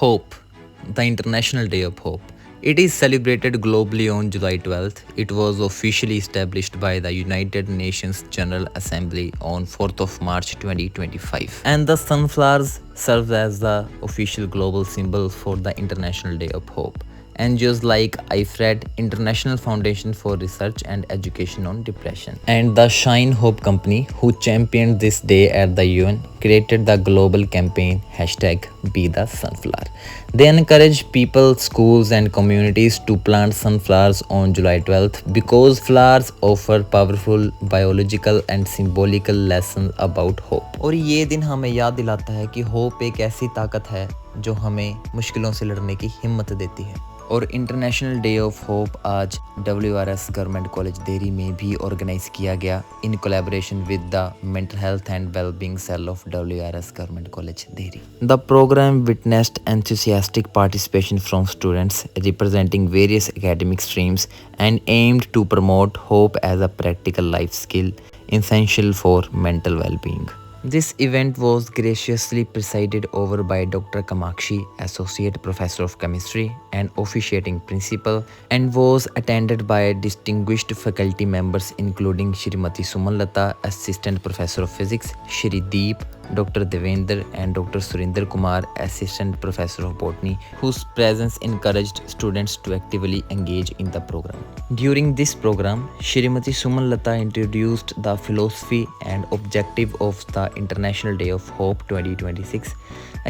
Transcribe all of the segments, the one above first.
Hope, the International Day of Hope. It is celebrated globally on July 12th. It was officially established by the United Nations General Assembly on 4th of March 2025. And the sunflowers serve as the official global symbol for the International Day of Hope. NGOs like IFRED, International Foundation for Research and Education on Depression, and the Shine Hope Company, who championed this day at the UN, created the global campaign #BeTheSunflower. They encourage people, schools, and communities to plant sunflowers on July 12th because flowers offer powerful biological and symbolical lessons about hope. और ये दिन हमें याद दिलाता है कि hope एक ऐसी ताकत है जो हमें मुश्किलों से लड़ने की हिम्मत देती है। और इंटरनेशनल डे ऑफ होप आज WRS गवर्नमेंट कॉलेज देहरी में भी ऑर्गेनाइज किया गया in collaboration with the mental health and wellbeing cell of WRS government college Dehri. The program witnessed enthusiastic participation from students representing various academic streams and aimed to promote hope as a practical life skill essential for mental well-being. This event was graciously presided over by Dr. Kamakshi, Associate Professor of Chemistry and officiating principal, and was attended by distinguished faculty members including Shrimati Sumanlata, Assistant Professor of Physics, Shri Deep, Dr. Devendra and Dr. Surinder Kumar, Assistant Professor of Botany, whose presence encouraged students to actively engage in the program. During this program, Shrimati Sumanlata introduced the philosophy and objective of the International Day of Hope 2026,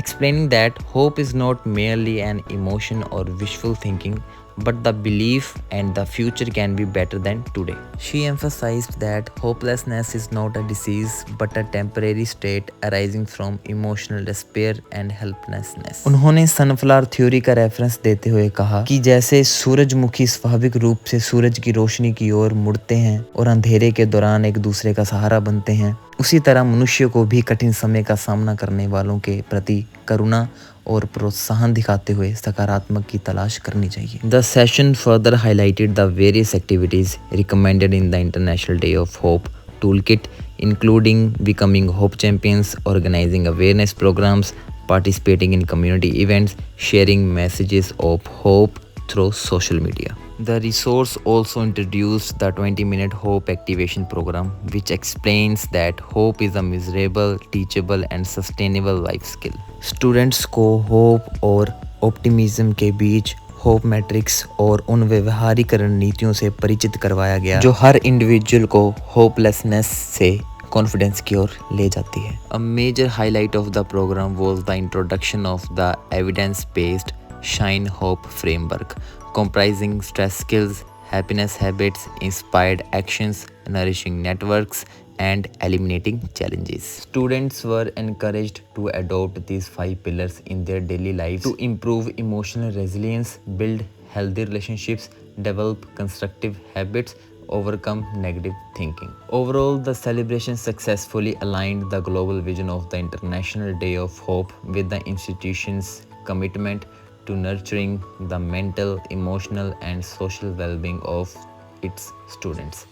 explaining that hope is not merely an emotion or wishful thinking, but the belief and the future can be better than today. She emphasized that hopelessness is not a disease but a temporary state arising from emotional despair and helplessness. उन्होंने sunflower theory का reference देते हुए कहा कि जैसे सूरजमुखी स्वाभाविक रूप से सूरज की रोशनी की ओर मुड़ते हैं और अंधेरे के दौरान एक दूसरे का सहारा बनते हैं, उसी तरह मनुष्य को भी कठिन समय का सामना करने वालों के प्रति करुणा और प्रोत्साहन दिखाते हुए सकारात्मक की तलाश करनी चाहिए। The session further highlighted the various activities recommended in the international day of hope toolkit, including becoming hope champions, organizing awareness programs, participating in community events, sharing messages of hope through social media. The resource also introduced the 20-minute hope activation program, which explains that hope is a measurable, teachable and sustainable life skill. Students को hope और optimism के बीच hope matrix और उन व्यवहारिक रणनीतियों से परिचित करवाया गया जो हर इंडिविजुअल को होपलेसनेस से कॉन्फिडेंस की ओर ले जाती है। A major highlight of the program was the introduction of the evidence-based Shine Hope framework, comprising stress skills, happiness habits, inspired actions, nourishing networks, and eliminating challenges. Students were encouraged to adopt these 5 pillars in their daily lives to improve emotional resilience, build healthy relationships, develop constructive habits, overcome negative thinking. Overall, the celebration successfully aligned the global vision of the International Day of Hope with the institution's commitment to nurturing the mental, emotional, and social well-being of its students.